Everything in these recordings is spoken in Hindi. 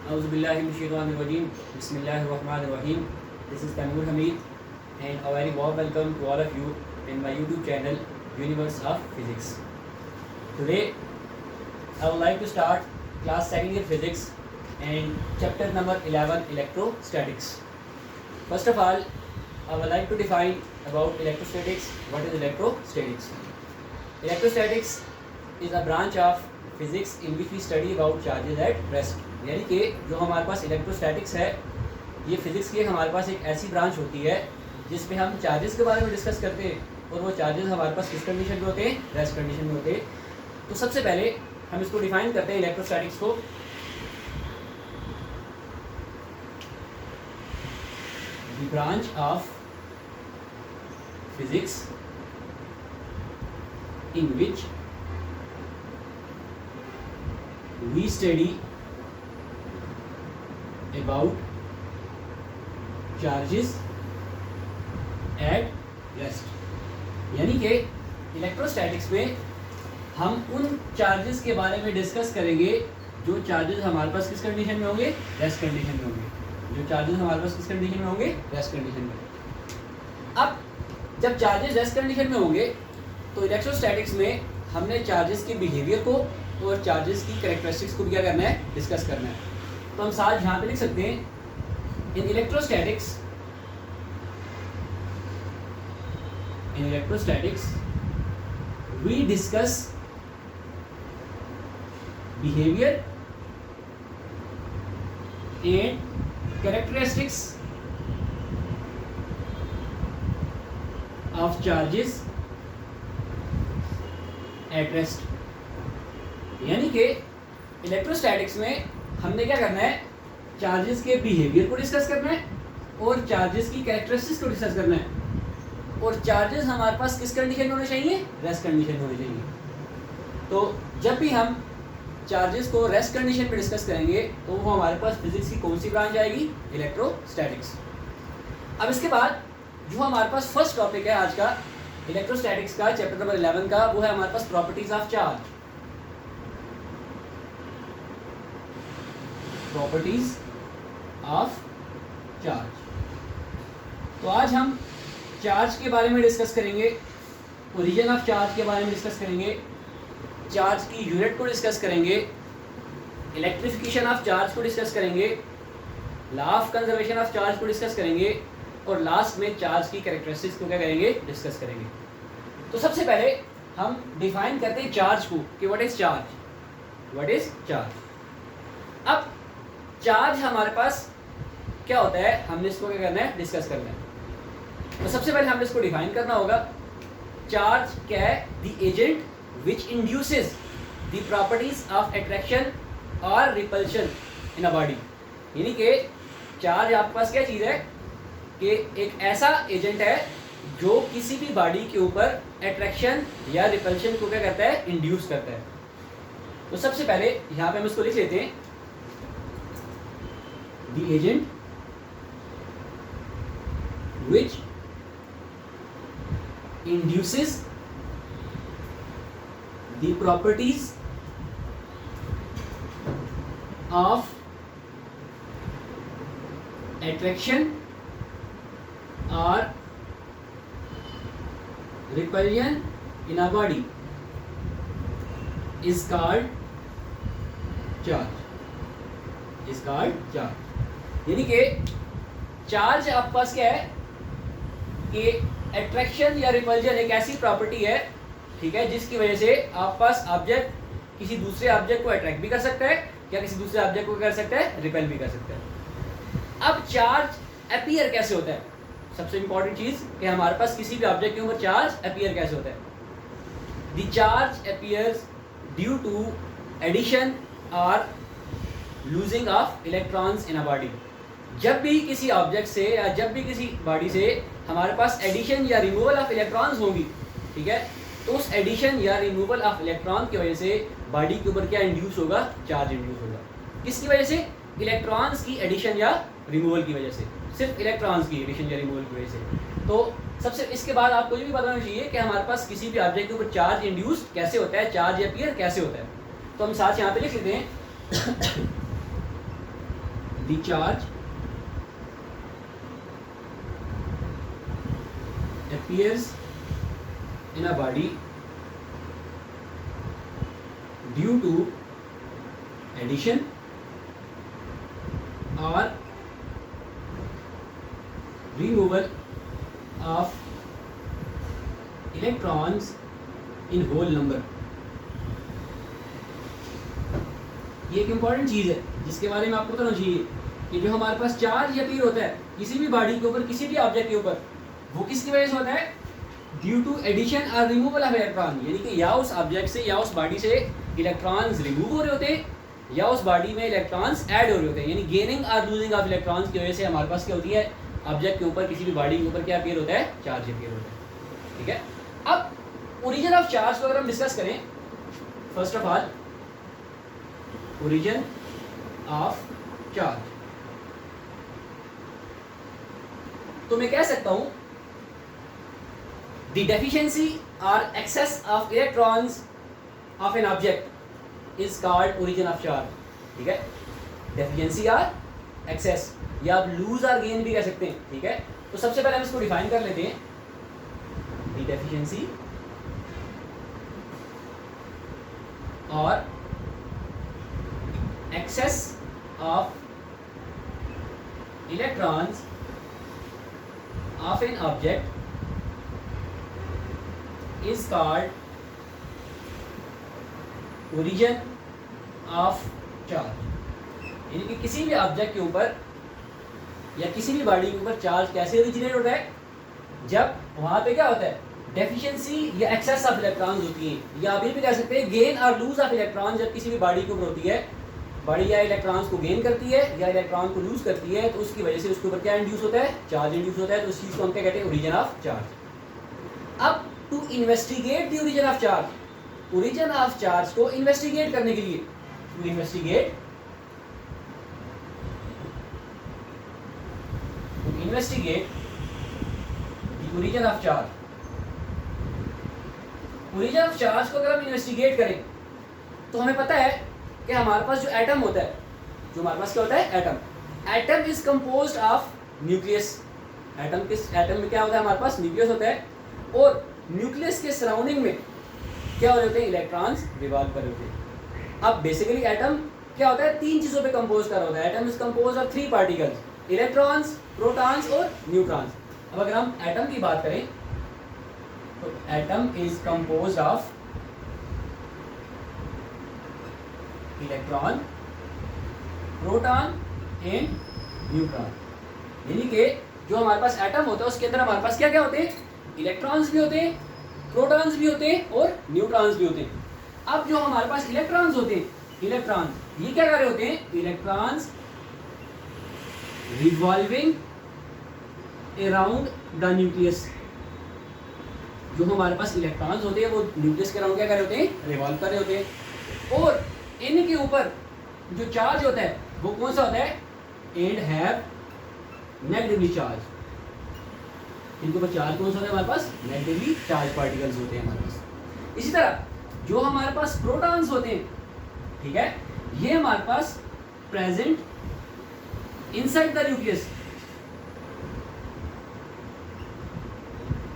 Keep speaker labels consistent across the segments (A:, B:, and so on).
A: Auzubillahiminash-shaytanir-rajim. Bismillahir-rahmanir-rahim. This is Tanvir Hamid and a very warm welcome to all of you in my YouTube channel Universe of Physics. Today I would like to start class 2nd year physics and chapter number 11 electrostatics. First of all, I would like to define about electrostatics. What is electrostatics? Electrostatics is a branch of physics in which we study about charges at rest. यानी कि जो हमारे पास इलेक्ट्रोस्टैटिक्स है, ये फिजिक्स की हमारे पास एक ऐसी ब्रांच होती है जिसमें हम चार्जेस के बारे में डिस्कस करते हैं और वो चार्जेस हमारे पास किस कंडीशन में होते हैं? रेस्ट कंडीशन में होते हैं। तो सबसे पहले हम इसको डिफाइन करते हैं इलेक्ट्रोस्टैटिक्स को। The branch of physics in which we study about charges at rest। यानी कि इलेक्ट्रोस्टैटिक्स में हम उन चार्जेस के बारे में डिस्कस करेंगे जो चार्जेस हमारे पास किस कंडीशन में होंगे? रेस्ट कंडीशन में होंगे। जो चार्जेस हमारे पास किस कंडीशन में होंगे? रेस्ट कंडीशन में। अब जब चार्जेस रेस्ट कंडीशन में होंगे तो इलेक्ट्रोस्टैटिक्स में हमने चार्जेस के बिहेवियर को और चार्जेस की कैरेक्टरिस्टिक्स को भी क्या करना है? डिस्कस करना है। तो हम साथ यहाँ पे लिख सकते हैं in electrostatics we discuss behaviour and characteristics of charges at rest. यानी कि इलेक्ट्रोस्टैटिक्स में हमने क्या करना है? चार्जेस के बिहेवियर को डिस्कस करना है और चार्जेस की कैरेक्टरिस्टिक्स को डिस्कस करना है। और चार्जेस हमारे पास किस कंडीशन में होने चाहिए? रेस्ट कंडीशन में होने चाहिए। तो जब भी हम चार्जेस को रेस्ट कंडीशन में डिस्कस करेंगे तो वो हमारे पास फिजिक्स की कौन सी ब्रांच आएगी? इलेक्ट्रोस्टैटिक्स। अब इसके बाद जो हमारे पास फर्स्ट टॉपिक है आज का इलेक्ट्रोस्टैटिक्स का, चैप्टर नंबर 11 का, वो है हमारे पास properties of charge. Properties of charge. तो आज हम चार्ज के बारे में डिस्कस करेंगे, ओरिजिन ऑफ चार्ज के बारे में डिस्कस करेंगे, चार्ज की यूनिट को डिस्कस करेंगे, इलेक्ट्रिफिकेशन ऑफ चार्ज को डिस्कस करेंगे, law of conservation of charge को डिस्कस करेंगे और लास्ट में चार्ज की कैरेक्टरिस्टिक्स को क्या करेंगे? डिस्कस करेंगे। तो सबसे पहले हम डिफाइन करते हैं चार्ज को कि what is charge. What is charge? अब चार्ज हमारे पास क्या होता है? हमने इसको क्या करना है? डिस्कस करना है। तो सबसे पहले हमें इसको डिफाइन करना होगा। चार्ज क्या है? The agent which induces the properties of attraction और रिपल्शन इन अ बॉडी। यानी कि चार्ज आपके पास क्या चीज़ है कि एक ऐसा एजेंट है जो किसी भी बॉडी के ऊपर अट्रैक्शन या रिपल्शन को क्या करता है? इंड्यूस करता है। तो सबसे पहले यहाँ पे हम इसको लिख लेते हैं, the agent which induces the properties of attraction or repulsion in a body is called charge। is called charge। यानी कि चार्ज आपके पास क्या है कि अट्रैक्शन या रिपल्जन एक ऐसी प्रॉपर्टी है, ठीक है, जिसकी वजह से आपके पास ऑब्जेक्ट किसी दूसरे ऑब्जेक्ट को अट्रैक्ट भी कर सकता है या किसी दूसरे ऑब्जेक्ट को कर सकता है? रिपेल भी कर सकता है। अब चार्ज अपीयर कैसे होता है? सबसे इंपॉर्टेंट चीज कि हमारे पास किसी भी ऑब्जेक्ट के ऊपर चार्ज अपीयर कैसे होता है? The charge appears due to addition और losing of electrons in a body. जब भी किसी ऑब्जेक्ट से या जब भी किसी बॉडी से हमारे पास एडिशन या रिमूवल ऑफ इलेक्ट्रॉन्स होंगी, ठीक है, तो उस एडिशन या रिमूवल ऑफ इलेक्ट्रॉन की वजह से बॉडी के ऊपर क्या इंड्यूस होगा? चार्ज इंड्यूस होगा। किसकी वजह से? इलेक्ट्रॉन्स की एडिशन या रिमूवल की वजह से। सिर्फ इलेक्ट्रॉन्स की एडिशन या रिमूवल की वजह से। तो सबसे इसके बाद आपको ये भी पता होना चाहिए कि हमारे पास किसी भी ऑब्जेक्ट के ऊपर चार्ज इंड्यूस कैसे होता है, चार्ज अपीयर कैसे होता है। तो हम साथ यहाँ पे लिख लेते हैं the charge appears in a body due to addition or removal of electrons in whole number। ये एक इम्पॉर्टेंट चीज़ है जिसके बारे में आपको बताना चाहिए कि जो हमारे पास चार्ज अपीयर होता है किसी भी बॉडी के ऊपर, किसी भी ऑब्जेक्ट के ऊपर, वो किसकी वजह से होता है? ड्यू टू एडिशन और रिमूवल ऑफ इलेक्ट्रॉन, यानी कि या उस ऑब्जेक्ट से या उस बॉडी से इलेक्ट्रॉन्स रिमूव हो रहे होते हैं या उस बॉडी में इलेक्ट्रॉन्स ऐड हो रहे होते हैं, यानी गेनिंग और लूजिंग ऑफ इलेक्ट्रॉन्स की वजह से हमारे पास क्या होती है? ऑब्जेक्ट के ऊपर, किसी भी बॉडी के ऊपर क्या अपीयर होता है? चार्ज अपीयर होता है। ठीक है, अब ओरिजिन ऑफ चार्ज को अगर हम डिस्कस करें, first of all origin of charge, तो मैं कह सकता हूं the deficiency or excess of electrons of an object is called origin of charge। ठीक है, deficiency or excess, या आप lose or gain भी कह सकते हैं। ठीक है, तो सबसे पहले हम इसको डिफाइन कर लेते हैं। the deficiency or excess of electrons of an object is called origin of charge। यानी कि किसी भी ऑब्जेक्ट के ऊपर या किसी भी बॉडी के ऊपर चार्ज कैसे ओरिजिनेट होता है? जब वहां पे क्या होता है? डेफिशिएंसी या एक्सेस ऑफ इलेक्ट्रॉन्स होती हैं, या अभी भी कह सकते हैं गेन और लूज ऑफ इलेक्ट्रॉन। जब किसी भी बॉडी के ऊपर होती है, बॉडी या इलेक्ट्रॉन्स को गेन करती है या इलेक्ट्रॉन को लूज करती है, तो उसकी वजह से उसके ऊपर क्या इंड्यूस होता है? चार्ज इंड्यूस होता है। तो उस चीज़ को हम क्या कहते हैं? Origin of charge. अब to investigate the origin of charge, origin of charge को इन्वेस्टिगेट करने के लिए, to investigate the origin of charge, origin of charge को अगर हम इन्वेस्टिगेट करें तो हमें पता है कि हमारे पास जो एटम होता है, जो हमारे पास क्या होता है? Atom is composed of nucleus. Atom में क्या होता है? हमारे पास न्यूक्लियस होता है, और न्यूक्लियस के सराउंडिंग में क्या हो रहे होते हैं? इलेक्ट्रॉन्स रिवॉल्व कर रहे होते हैं। अब बेसिकली एटम क्या होता है? तीन चीज़ों पे कंपोज कर रहा होता है। Atom is compose of three particles, electrons, protons और न्यूट्रॉन्स। अब अगर हम एटम की बात करें तो atom is compose of electron, proton and neutron. यानी कि जो हमारे पास एटम होता है उसके अंदर हमारे पास क्या क्या होते हैं? इलेक्ट्रॉन्स भी होते हैं, प्रोटॉन्स भी होते हैं और न्यूट्रॉन्स भी होते हैं। अब जो हमारे पास इलेक्ट्रॉन्स होते हैं, इलेक्ट्रॉन्स ये क्या कर रहे होते हैं? Electrons revolving around the nucleus. जो हमारे पास इलेक्ट्रॉन्स होते हैं वो न्यूक्लियस के अराउंड क्या कर रहे होते हैं? रिवॉल्व कर रहे होते हैं। और इनके ऊपर जो चार्ज होता है वो कौन सा होता है? And have negatively charge. इनके ऊपर चार्ज कौन सा होता है? हमारे पास नेगेटिवली चार्ज पार्टिकल्स होते हैं हमारे पास। इसी तरह जो हमारे पास प्रोटॉन्स होते हैं, ठीक है, ये हमारे पास present inside the nucleus.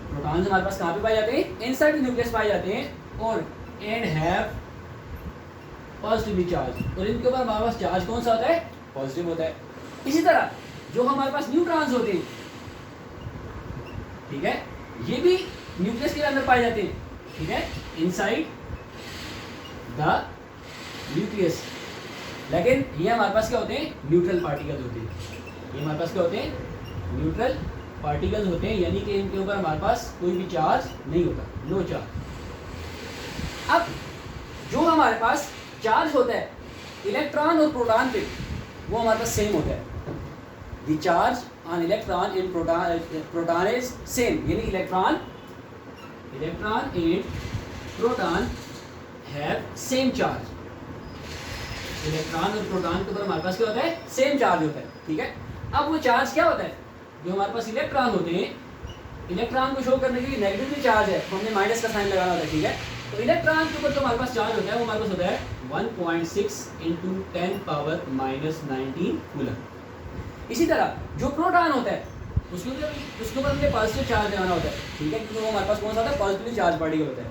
A: Protons हमारे पास कहाँ पे पाए जाते हैं? इनसाइड द न्यूक्लियस पाए जाते हैं, और एंड हैव पॉजिटिवली चार्ज। और इनके ऊपर हमारे पास चार्ज कौन सा होता है? पॉजिटिव होता है। इसी तरह जो हमारे पास न्यूट्रॉन्स होते हैं, ठीक है, ये भी न्यूक्लियस के अंदर पाए जाते हैं, ठीक है, इनसाइड द न्यूक्लियस। लेकिन ये हमारे पास क्या होते हैं? न्यूट्रल पार्टिकल्स होते हैं। ये हमारे पास क्या होते हैं? न्यूट्रल पार्टिकल्स होते हैं, यानी कि इनके ऊपर हमारे पास कोई भी चार्ज नहीं होता, नो चार्ज। अब जो हमारे पास चार्ज होता है इलेक्ट्रॉन और प्रोटॉन पे, वो हमारे पास सेम होता है। The charge on electron in proton is same, यानी electron and proton have same charge. Electron और प्रोटॉन के ऊपर हमारे पास क्या होता है? सेम चार्ज होता है। ठीक है, अब वो चार्ज क्या होता है? जो हमारे पास इलेक्ट्रॉन होते हैं, इलेक्ट्रॉन को शो करने के लिए नेगेटिवली चार्ज है तो हमने माइनस का साइन लगाना होता है। ठीक है, तो इलेक्ट्रॉन के ऊपर जो हमारे पास चार्ज होता है वो हमारे पास होता है 1.6 × 10⁻⁻⁹ कूलम। इसी तरह जो प्रोटॉन होता है उसके ऊपर हमें पॉजिटिव चार्ज लगाना होता है, ठीक है, क्योंकि वो हमारे पास कौन सा होता है, पॉजिटिवली चार्ज पार्टिकल होता है।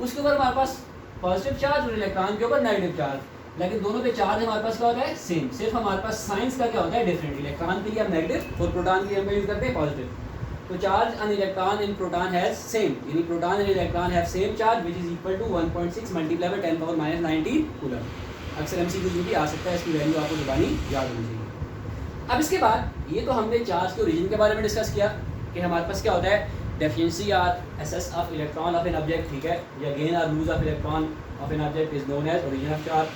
A: उसके ऊपर हमारे पास पॉजिटिव चार्ज और इलेक्ट्रॉन के ऊपर नेगेटिव चार्ज, लेकिन दोनों पे चार्ज हमारे पास क्या होता है, सेम। सिर्फ हमारे पास साइंस का क्या होता है, डिफरेंट। इलेक्ट्रॉन के लिए हम नेगेटिव और प्रोटॉन के लिए हम यूज करते हैं पॉजिटिव। तो charge on electron in proton has same, यानी proton and electron have same charge which is equal to 1.6 multiply by 10 power -19 coulomb. अक्सर एमसीक्यू में भी आ सकता है, इसकी वैल्यू आपको जुबानी याद होनी चाहिए। अब इसके बाद ये तो हमने चार्ज के ओरिजिन के बारे में डिस्कस किया कि हमारे पास क्या होता है, डेफिशिएंसी और excess of electron of an object, ठीक है, या गेन और loss of electron of an object is known as origin of charge.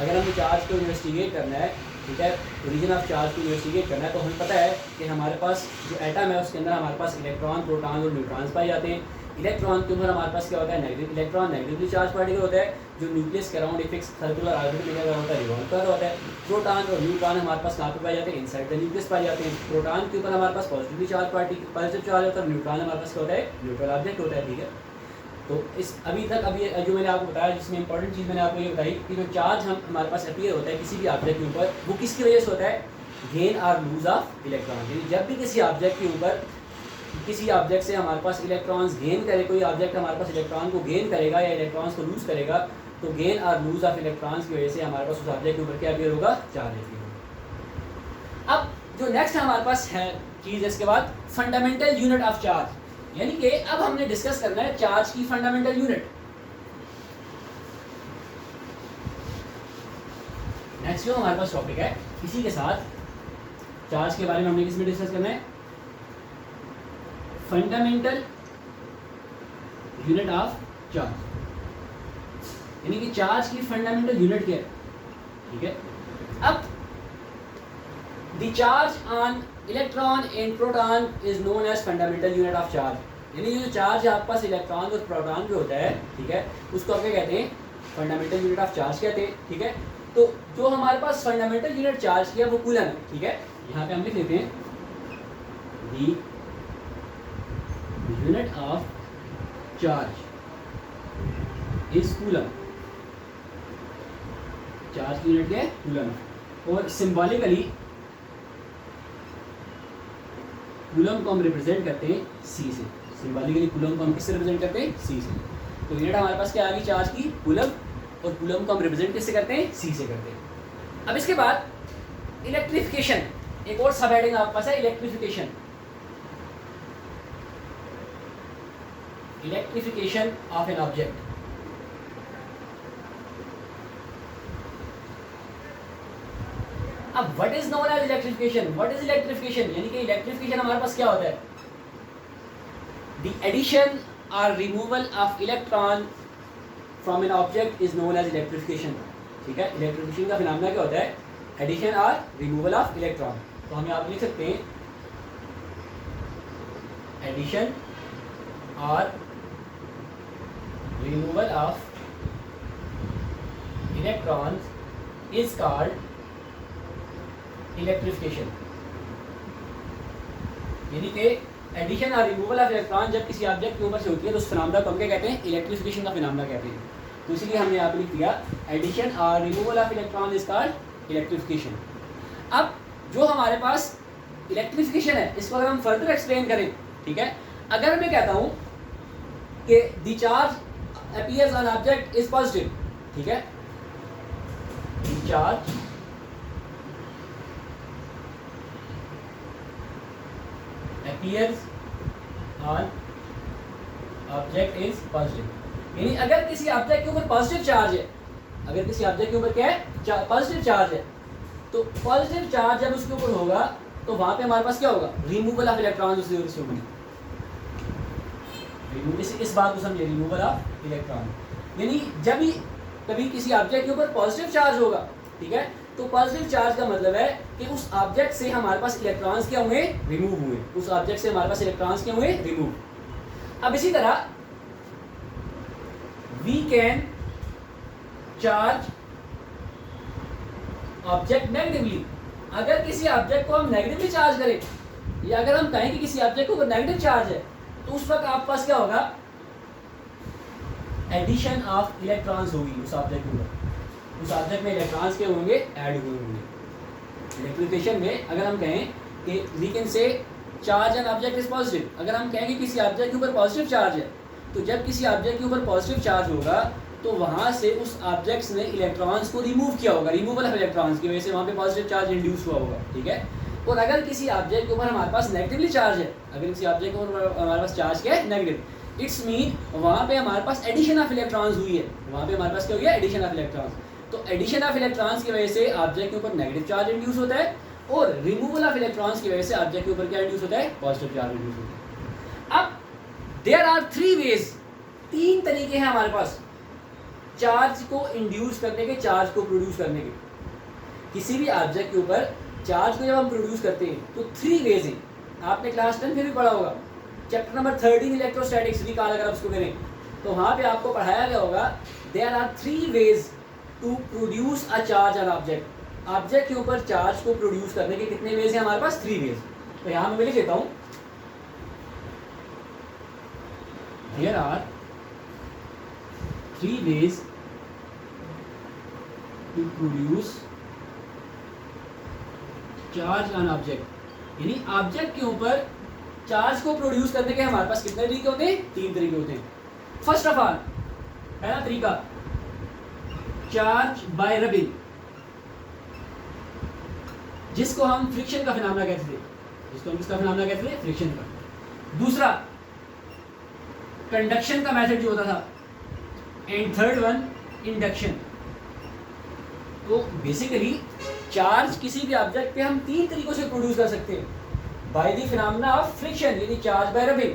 A: अगर हमें चार्ज को इन्वेस्टिगेट करना है, ठीक है, ओरिजिन ऑफ चार्ज को इन्वेस्टिगेट करना है, तो हमें पता है कि हमारे पास जो एटम है उसके अंदर हमारे पास इलेक्ट्रॉन, प्रोटॉन और न्यूट्रॉन्स पाए जाते हैं। इलेक्ट्रॉन के ऊपर हमारे पास क्या होता है, negative electron, negatively charge particle होता है जो न्यूक्लियस के अराउंड एक फिक्स सर्कुलर ऑर्बिट में लगा होता है, रिवॉल्व कर रहा होता है। प्रोटॉन और न्यूट्रॉन हमारे पास कहाँ पे पाए जाते हैं, इनसाइड द न्यूक्लियस पाए जाते हैं। प्रोटॉन के ऊपर हमारे पास positively charge particle, positive charge होता है, न्यूट्रॉन हमारे पास क्या होता है, न्यूट्रल ऑब्जेक्ट होता है, ठीक है। तो इस अभी जो मैंने आपको बताया, जिसमें इंपॉर्टेंट चीज़ मैंने आपको ये बताई कि जो चार्ज हमारे पास अपीयर होता है किसी भी ऑब्जेक्ट के ऊपर, वो किसकी वजह से होता है, गेन और लूज ऑफ इलेक्ट्रॉन। यानी जब भी किसी ऑब्जेक्ट के ऊपर, किसी ऑब्जेक्ट से हमारे पास इलेक्ट्रॉन्स गेन करे, कोई ऑब्जेक्ट हमारे पास इलेक्ट्रॉन को गेन करेगा या इलेक्ट्रॉन्स को लूज करेगा, तो गेन और लूज ऑफ इलेक्ट्रॉन्स की वजह से हमारे पास उस ऑब्जेक्ट के ऊपर क्या अपीयर होगा, चार्ज अपीयर होगा। अब जो नेक्स्ट हमारे पास है चीज़, इसके बाद फंडामेंटल यूनिट ऑफ चार्ज, यानी कि अब हमने डिस्कस करना है चार्ज की फंडामेंटल यूनिट। नेक्स्ट जो हमारे पास टॉपिक है, इसी के साथ चार्ज के बारे में हमने किसमें डिस्कस करना है, फंडामेंटल यूनिट ऑफ चार्ज, यानी कि चार्ज की फंडामेंटल यूनिट क्या है, ठीक है। अब the charge on electron and proton is known as fundamental unit of charge, यानी जो चार्ज आपके पास इलेक्ट्रॉन और प्रोटॉन पे होता है, ठीक है, उसको आप क्या कहते हैं, फंडामेंटल यूनिट ऑफ चार्ज कहते हैं, ठीक है। तो जो हमारे पास फंडामेंटल यूनिट चार्ज की है वो कूलम है, ठीक है। यहाँ पे हम लिख लेते हैं दी unit of charge is coulomb, charge की यूनिट क्या है, कूलम। और सिंबॉलिकली कूलम को हम रिप्रेजेंट करते हैं सी से, सिंबॉलिकली कूलम को हम किससे रिप्रेजेंट करते हैं, सी से। तो यूनिट हमारे पास क्या आ गई चार्ज की, कूलम, और कूलम को हम रिप्रेजेंट किससे करते हैं, सी से करते हैं। अब इसके बाद इलेक्ट्रिफिकेशन, एक और सब हेडिंग आपके पास है, electrification. Electrification of an object, अब what is known as electrification, what is electrification, यानी कि इलेक्ट्रिफिकेशन हमारे पास क्या होता है, द एडिशन और removal of electron from an object is known as electrification, ठीक है। इलेक्ट्रिफिकेशन का फिनोमेना क्या होता है, एडिशन और रिमूवल ऑफ इलेक्ट्रॉन। तो हम यहाँ पे लिख सकते हैं एडिशन और removal of electrons is called electrification, यानी कि एडिशन और रिमूवल ऑफ इलेक्ट्रॉन जब किसी ऑब्जेक्ट के ऊपर से होती है तो उस फिनोमेना को हम क्या कहते हैं, इलेक्ट्रिफिकेशन का फिनोमेना कहते हैं। तो इसलिए हमने यहाँ पे लिख दिया एडिशन और removal of electron is called electrification. अब जो हमारे पास इलेक्ट्रिफिकेशन है, इसको अगर हम फर्दर एक्सप्लेन करें, ठीक है, अगर मैं कहता हूँ कि the charge appears on object is positive, ठीक है, the charge appears on object is positive, यानी अगर किसी ऑब्जेक्ट के ऊपर पॉजिटिव चार्ज है, अगर किसी ऑब्जेक्ट के ऊपर क्या है, पॉजिटिव चार्ज है, तो पॉजिटिव चार्ज जब उसके ऊपर होगा तो वहां पे हमारे पास क्या होगा, रिमूवल ऑफ इलेक्ट्रॉन उससे होगी। इस बात को समझिए, रिमूवल ऑफ इलेक्ट्रॉन, यानी जब भी कभी किसी ऑब्जेक्ट के ऊपर पॉजिटिव चार्ज होगा, ठीक है, तो पॉजिटिव चार्ज का मतलब है कि उस ऑब्जेक्ट से हमारे पास इलेक्ट्रॉन्स क्या हुए, रिमूव हुए, उस ऑब्जेक्ट से हमारे पास इलेक्ट्रॉन्स क्या हुए, रिमूव। अब इसी तरह we can charge object negatively, अगर किसी ऑब्जेक्ट को हम नेगेटिवली चार्ज करें, या अगर हम कहें कि किसी ऑब्जेक्ट को नेगेटिव चार्ज है, तो उस वक्त आपके पास क्या होगा, एडिशन ऑफ इलेक्ट्रॉन्स होगी उस ऑब्जेक्ट के ऊपर, उस ऑब्जेक्ट में इलेक्ट्रॉन्स के होंगे, ऐड हुए होंगे। इलेक्ट्रिफिकेशन में अगर हम कहें कि we can say charge an object is positive, अगर हम कहें कि किसी ऑब्जेक्ट के ऊपर पॉजिटिव चार्ज है, तो जब किसी ऑब्जेक्ट के ऊपर पॉजिटिव चार्ज होगा तो वहाँ से उस ऑब्जेक्ट्स ने इलेक्ट्रॉन्स को रिमूव किया होगा, रिमूवल ऑफ इलेक्ट्रॉन्स की वजह से वहाँ पे पॉजिटिव चार्ज इंड्यूस हुआ होगा, ठीक है। और अगर किसी ऑब्जेक्ट के ऊपर हमारे पास नेगेटिवली चार्ज है, अगर किसी ऑब्जेक्ट के ऊपर हमारे पास चार्ज क्या है, नेगेटिव, इट्स मीन वहाँ पे हमारे पास एडिशन ऑफ इलेक्ट्रॉन्स हुई है, वहाँ पे हमारे पास क्या हो गया, एडिशन ऑफ इलेक्ट्रॉन्स। तो एडिशन ऑफ इलेक्ट्रॉन्स की वजह से ऑब्जेक्ट के ऊपर नेगेटिव चार्ज इंड्यूस होता है, और रिमूवल ऑफ इलेक्ट्रॉन्स की वजह से ऑब्जेक्ट के ऊपर क्या इंड्यूस होता है, पॉजिटिव चार्ज इंड्यूस होता है। अब देयर आर 3 वेज, 3 तरीके हैं हमारे पास चार्ज को इंड्यूस करने के, चार्ज को प्रोड्यूस करने के। किसी भी ऑब्जेक्ट के ऊपर चार्ज को जब हम प्रोड्यूस करते हैं तो 3 वेज हैं, आपने क्लास 10 में भी पढ़ा होगा, चैप्टर नंबर 13 इलेक्ट्रोस्टैटिक्स रिकॉल अगर आप उसको करें तो वहाँ पे आपको पढ़ाया गया होगा there are 3 ways to produce a charge on object. Object के ऊपर चार्ज को प्रोड्यूस करने के कितने वेज हैं हमारे पास, 3 वेज। तो यहाँ मैं लिख देता हूँ, there are 3 ways to produce charge on object। यानी ऑब्जेक्ट के ऊपर चार्ज को प्रोड्यूस करने के हमारे पास कितने तरीके होते हैं, 3 तरीके होते हैं। फर्स्ट ऑफ ऑल, पहला तरीका चार्ज बाय रबिंग, जिसको हम फ्रिक्शन का फिनोमेना कहते थे, जिसको हम किसका फिनोमेना कहते थे, फ्रिक्शन का। दूसरा कंडक्शन का मेथड जो होता था, एंड थर्ड वन इंडक्शन। तो बेसिकली चार्ज किसी भी ऑब्जेक्ट पे हम 3 तरीकों से प्रोड्यूस कर सकते हैं, by the phenomena of friction यानी चार्ज बाय रबिंग,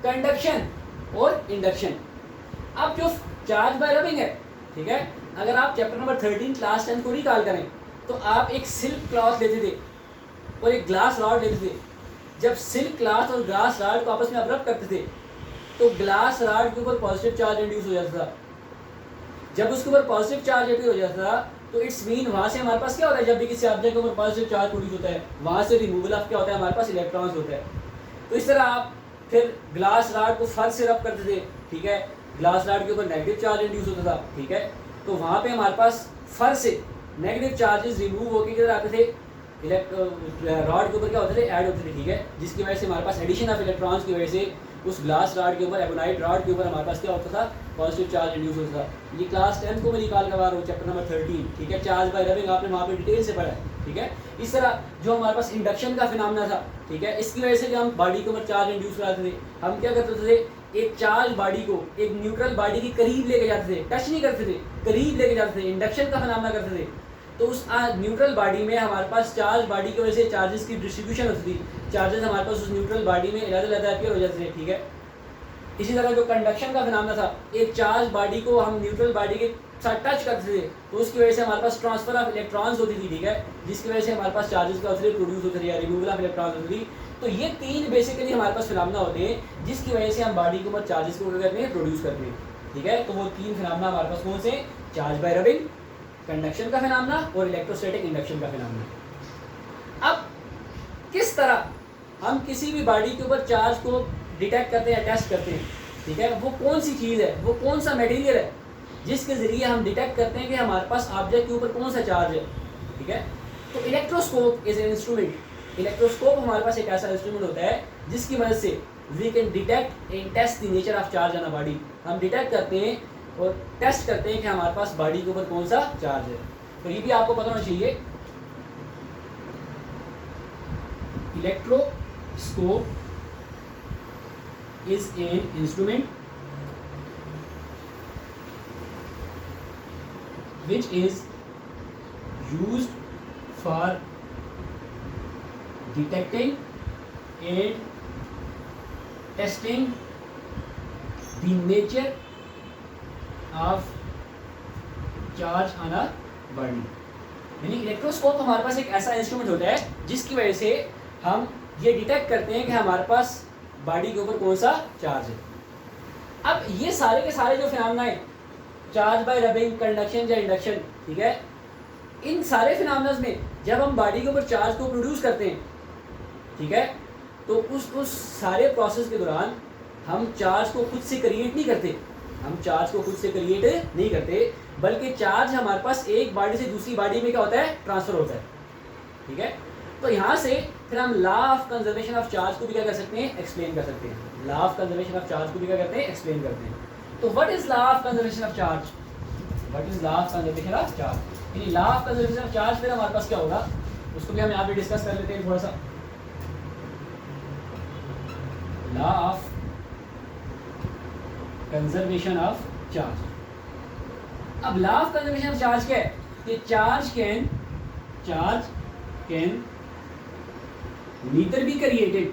A: कंडक्शन और इंडक्शन। अब जो चार्ज बाय रबिंग है, ठीक है, अगर आप चैप्टर नंबर 13 क्लास 10 को रिकॉल करें तो आप एक सिल्क क्लॉथ लेते थे और एक ग्लास रॉड लेते थे। जब सिल्क क्लॉथ और ग्लास रॉड को आपस में अब्रब करते थे तो ग्लास रॉड के ऊपर पॉजिटिव चार्ज इंड्यूस हो जाता था। जब उसके ऊपर पॉजिटिव चार्ज इंड्यूस हो जाता था तो इट्स मीन वहाँ से हमारे पास क्या होता है, जब भी किसी ऑब्जेक्ट के ऊपर पॉजिटिव चार्ज प्रोड्यूस होता है वहाँ से रिमूवल ऑफ क्या होता है, हमारे पास इलेक्ट्रॉन्स होता है। तो इस तरह आप फिर ग्लास रॉड को फर्श से रब करते थे, ठीक है, ग्लास रॉड के ऊपर नेगेटिव चार्ज इंड्यूस होता था, ठीक है, तो वहाँ पे हमारे पास फर्श से नेगेटिव चार्जेस रिमूव होकर किधर आते थे, रॉड के ऊपर क्या होते थे, ऐड होते थे, ठीक है, जिसकी वजह से हमारे पास एडिशन ऑफ इलेक्ट्रॉन्स की वजह से उस ग्लास रॉड के ऊपर, एबोनाइट रॉड के ऊपर हमारे पास क्या होता था, पॉजिटिव चार्ज इंड्यूस होता था। ये क्लास 10 को मैं निकाल करवा रहा हूँ, चैप्टर नंबर 13, ठीक है, चार्ज बाय रबिंग आपने वहाँ पे डिटेल से पढ़ा है, ठीक है। इस तरह जो हमारे पास इंडक्शन का फिनोमेना था, ठीक है, इसकी वजह से जब हम बॉडी के ऊपर चार्ज इंड्यूस कराते थे, हम क्या करते थे, एक चार्ज बॉडी को एक न्यूट्रल बॉडी के करीब लेके जाते थे, टच नहीं करते थे, करीब लेके जाते थे, इंडक्शन का फिनोमेना करते थे। तो उस न्यूट्रल बॉडी में हमारे पास चार्ज बॉडी की वजह से चार्जेस की डिस्ट्रीब्यूशन होती थी, चार्जेस हमारे पास उस न्यूट्रल बॉडी में अलग-अलग अपीयर हो जाते थे, ठीक है। इसी तरह जो कंडक्शन का फिनोमेना था, एक चार्ज बॉडी को हम न्यूट्रल बॉडी के साथ टच करते थे तो उसकी वजह से हमारे पास ट्रांसफर ऑफ इलेक्ट्रॉन्स होती थी, ठीक है, जिसकी वजह से हमारे पास चार्जेस का प्रोड्यूस होते थे या रिमूवल ऑफ इलेक्ट्रॉन्स होती थी। तो ये 3 बेसिकली हमारे पास फिनोमेना होते हैं जिसकी वजह से हम बॉडी के ऊपर चार्जेस को क्या करते हैं, प्रोड्यूस करते हैं, ठीक है। तो वो 3 फिनोमेना हमारे पास कौन से, चार्ज बाय रबिंग, कंडक्शन का फिनोमेना और इलेक्ट्रोस्टैटिक इंडक्शन का फिनोमेना। अब किस तरह हम किसी भी बॉडी के ऊपर चार्ज को डिटेक्ट करते हैं, टेस्ट करते हैं, ठीक है, वो कौन सी चीज़ है, वो कौन सा मटेरियल है जिसके ज़रिए हम डिटेक्ट करते हैं कि हमारे पास ऑब्जेक्ट के ऊपर कौन सा चार्ज है, ठीक है। तो electroscope is an instrument, electroscope हमारे पास एक ऐसा इंस्ट्रूमेंट होता है जिसकी मदद से we can detect and test the nature of charge on a body. हम डिटेक्ट करते हैं और टेस्ट करते हैं कि हमारे पास बॉडी के ऊपर कौन सा चार्ज है। तो ये भी आपको पता होना चाहिए, electroscope is an instrument which is used for detecting and testing the nature of charge on a body। यानी इलेक्ट्रोस्कोप हमारे पास एक ऐसा इंस्ट्रूमेंट होता है जिसकी वजह से हम ये डिटेक्ट करते हैं कि हमारे पास बॉडी के ऊपर कौन सा चार्ज है। अब ये सारे के सारे जो फिनोमेना है, चार्ज बाय रबिंग, कंडक्शन या इंडक्शन, ठीक है, इन सारे फिनोमेना में जब हम बॉडी के ऊपर चार्ज को प्रोड्यूस करते हैं, ठीक है, तो उस सारे प्रोसेस के दौरान हम चार्ज को खुद से क्रिएट नहीं करते, हम चार्ज को खुद से क्रिएट नहीं करते, बल्कि चार्ज हमारे पास एक बॉडी से दूसरी बॉडी में क्या होता है, ट्रांसफर होता है, ठीक है। तो यहाँ से फिर हम law of conservation of charge को भी क्या कर सकते हैं, एक्सप्लेन कर सकते हैं। Law of conservation of charge को भी क्या करते हैं, एक्सप्लेन करते हैं। तो what is law of conservation of charge, what is law of conservation of charge, यानी law of conservation of charge फिर हमारे पास क्या होगा, उसको भी हम यहाँ पे डिस्कस कर लेते हैं थोड़ा सा। Law of conservation of charge. अब law of conservation of charge क्या है, कि charge can neither be created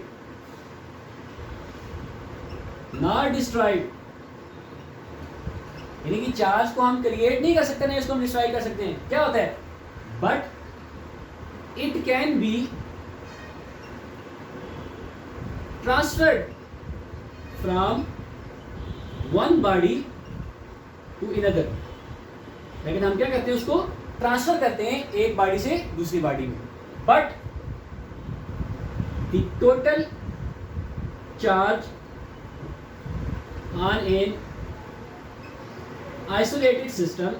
A: nor destroyed, यानी कि चार्ज को हम क्रिएट नहीं कर सकते, नहीं इसको हम डिस्ट्रॉय कर सकते हैं। क्या होता है, but it can be transferred from one body to another, लेकिन हम क्या करते हैं, उसको ट्रांसफर करते हैं एक बॉडी से दूसरी बॉडी में। But the total charge on an isolated system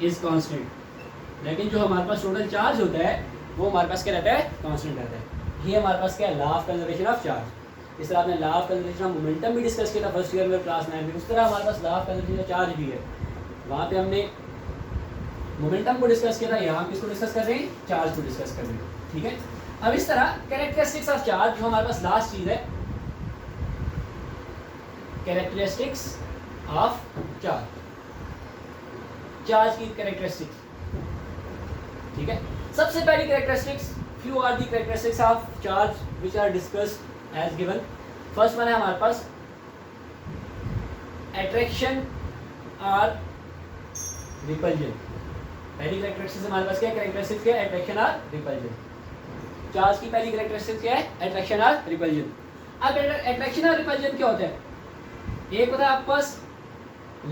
A: is constant, लेकिन जो हमारे पास टोटल चार्ज होता है वो हमारे पास क्या रहता है, कांस्टेंट रहता है। ये हमारे पास क्या है, law of conservation of charge. इस तरह आपने law of conservation of momentum भी डिस्कस किया था फर्स्ट ईयर में क्लास 9 में, उस तरह हमारे पास law of conservation of charge भी है। वहाँ पे हमने मोमेंटम को डिस्कस किया था, यहाँ किसको डिस्कस कर रहे हैं, चार्ज को डिस्कस कर रहे हैं, ठीक है। अब इस तरह कैरेक्टरिस्टिक्स ऑफ चार्ज, जो हमारे पास लास्ट चीज है, कैरेक्टरिस्टिक्स ऑफ चार्ज, चार्ज की कैरेक्टरिस्टिक्स, ठीक है। सबसे पहली characteristics, few are the characteristics of charge which are discussed as given. First one है हमारे पास अट्रैक्शन और रिपल्जन। पहली कैरेक्टरिस्टिक्स हमारे पास क्या है, कैरेक्टरिस्टिक्स क्या है, अट्रैक्शन और रिपल्जन। चार्ज की पहली कैरेक्टरिस्टिक्स क्या है, अट्रैक्शन और रिपल्जन। अब अट्रैक्शन और रिपल्जन क्या होता है, एक होता है आपके पास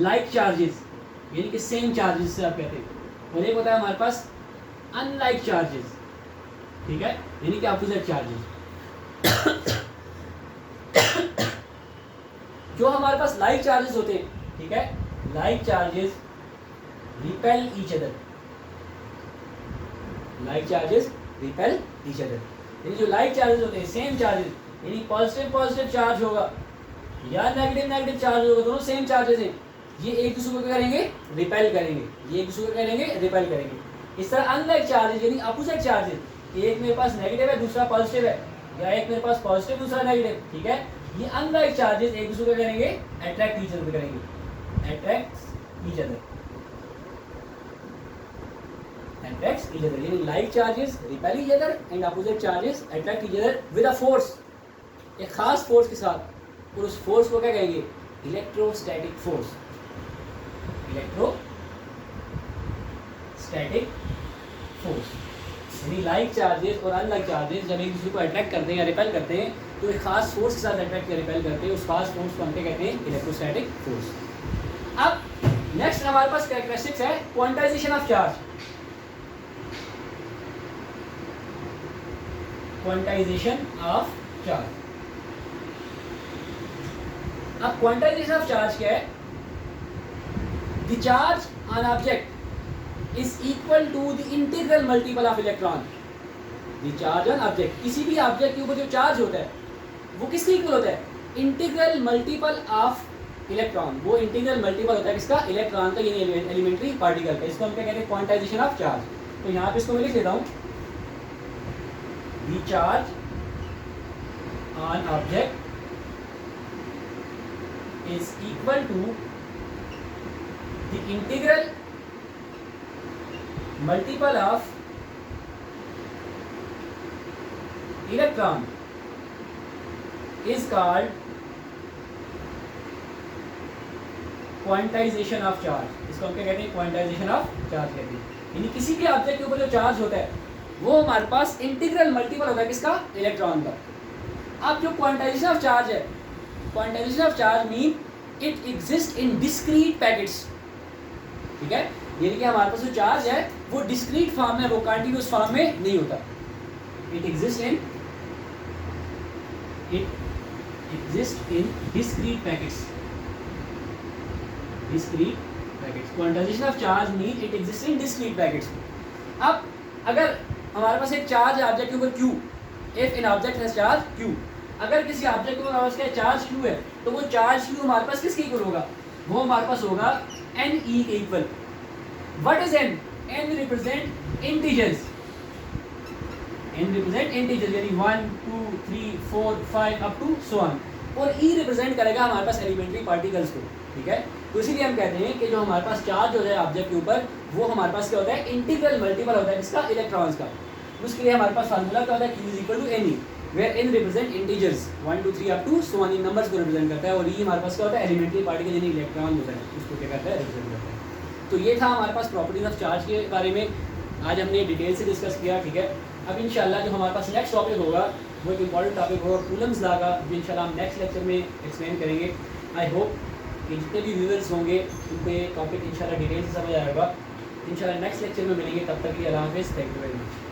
A: लाइक चार्जेस, यानी कि सेम चार्जेस से आप कहते हैं, और एक होता है हमारे पास अनलाइक चार्जेस, ठीक है, यानी कि अपोजिट चार्जेस। जो हमारे पास लाइक चार्जेस होते हैं, ठीक है, like charges repel each other, like charges repel each other, यानी जो लाइक चार्जेस होते हैं, सेम चार्जेस, यानी पॉजिटिव पॉजिटिव चार्ज होगा या नेगेटिव नेगेटिव चार्ज होगा, दोनों सेम चार्जेस हैं, ये एक दूसरे को क्या करेंगे, रिपेल करेंगे, ये एक दूसरे को क्या करेंगे, रिपेल करेंगे। इस तरह अनलाइक चार्जेस यानी अपोजिट चार्जेस, एक मेरे पास नेगेटिव है दूसरा पॉजिटिव है, या एक मेरे पास पॉजिटिव दूसरा नेगेटिव, ठीक है, ये अनलाइक चार्जेस एक दूसरे को करेंगे, अट्रैक्ट ईच अदर करेंगे, attract each other, attracts each other, यानी like charges repel each other and opposite charges attract each other with a force, एक खास फोर्स के साथ, और उस फोर्स को क्या कहेंगे, इलेक्ट्रोस्टैटिक फोर्स, इलेक्ट्रोस्टैटिक फोर्स। यानी लाइक चार्जेस और अनलाइक चार्जेस जब एक दूसरे को अट्रैक्ट करते हैं या रिपेल करते हैं, तो एक खास फोर्स के साथ अट्रैक्ट या रिपेल करते हैं, उस खास फोर्स को हम क्या कहते हैं, इलेक्ट्रोस्टैटिक फोर्स। अब नेक्स्ट हमारे पास कैरेक्टरिस्टिक्स है quantization of charge, quantization of charge. अब क्वांटाइजेशन ऑफ चार्ज क्या है, the charge on object is equal to the integral multiple of electron. The charge on object, किसी भी ऑब्जेक्ट के ऊपर जो चार्ज होता है वो किसके इक्वल होता है, इंटीग्रल मल्टीपल ऑफ इलेक्ट्रॉन, वो इंटीग्रल मल्टीपल होता है किसका, इलेक्ट्रॉन का, यानी एलिमेंट्री पार्टिकल का। इसको हम क्या कहते हैं, क्वांटाइजेशन ऑफ चार्ज। तो यहाँ पे इसको मैं लिख देता हूँ, the charge on object is equal to the integral multiple of electron is called quantization of charge. इसको हम क्या कहते हैं, क्वांटाइजेशन ऑफ चार्ज कहते हैं, यानी किसी भी ऑब्जेक्ट के ऊपर जो चार्ज होता है वो हमारे पास इंटीग्रल मल्टीपल होता है किसका, इलेक्ट्रॉन का। अब जो क्वांटाइजेशन ऑफ चार्ज है, quantization of charge mean it exist in discrete packets, ठीक है, यानी कि हमारे पास जो चार्ज है वो डिस्क्रीट फॉर्म में, वो कंटीन्यूअस फॉर्म में नहीं होता, it exist in discrete packets, discrete packets. Quantization of charge mean it exist in discrete packets. अब अगर हमारे पास एक चार्ज है ऑब्जेक्ट के ऊपर Q, if an object has charge Q, अगर किसी ऑब्जेक्ट के ऊपर हमारे पास चार्ज Q है तो वो चार्ज Q हमारे पास किसके इक्वल होगा? वो हमारे पास होगा NE के equal. What is N? N represent integers, N represent integer यानी 1 2 3 4 5 अप टू सो ऑन, और E रिप्रेजेंट करेगा हमारे पास एलिमेंट्री पार्टिकल्स को, ठीक है। तो इसीलिए हम कहते हैं कि जो हमारे पास चार्ज होता है ऑब्जेक्ट के ऊपर वो हमारे पास क्या होता है? इंटीग्रल मल्टीपल होता है किसका? इलेक्ट्रॉन्स का। उसके लिए हमारे पास फार्मूला क्या होता है? Q is equal to NE, where N represent integers 1 2 3 up to so on, इन नंबर्स को रिप्रेजेंट करता है, और E हमारे पास क्या होता है? एलिमेंट्री पार्टिकल यानी इलेक्ट्रॉन होता है, उसको क्या करता है? रिप्रेजेंट करता है। तो ये था हमारे पास प्रॉपर्टीज ऑफ चार्ज के बारे में, आज हमने डिटेल से डिस्कस किया, ठीक है। अब इंशाल्लाह जो हमारे पास नेक्स्ट टॉपिक होगा वो एक इंपॉर्टेंट टॉपिक होगा कूलम्स लॉ का, जो इंशाल्लाह हम नेक्स्ट लेक्चर में एक्सप्लेन करेंगे। आई होप कि जितने भी व्यूअर्स होंगे उनको ये टॉपिक इंशाल्लाह डिटेल से समझ आएगा। इंशाल्लाह नेक्स्ट लेक्चर में मिलेंगे, तब तक के लिए अल्लाह हाफ़िज़, थैंक यू वेरी मच।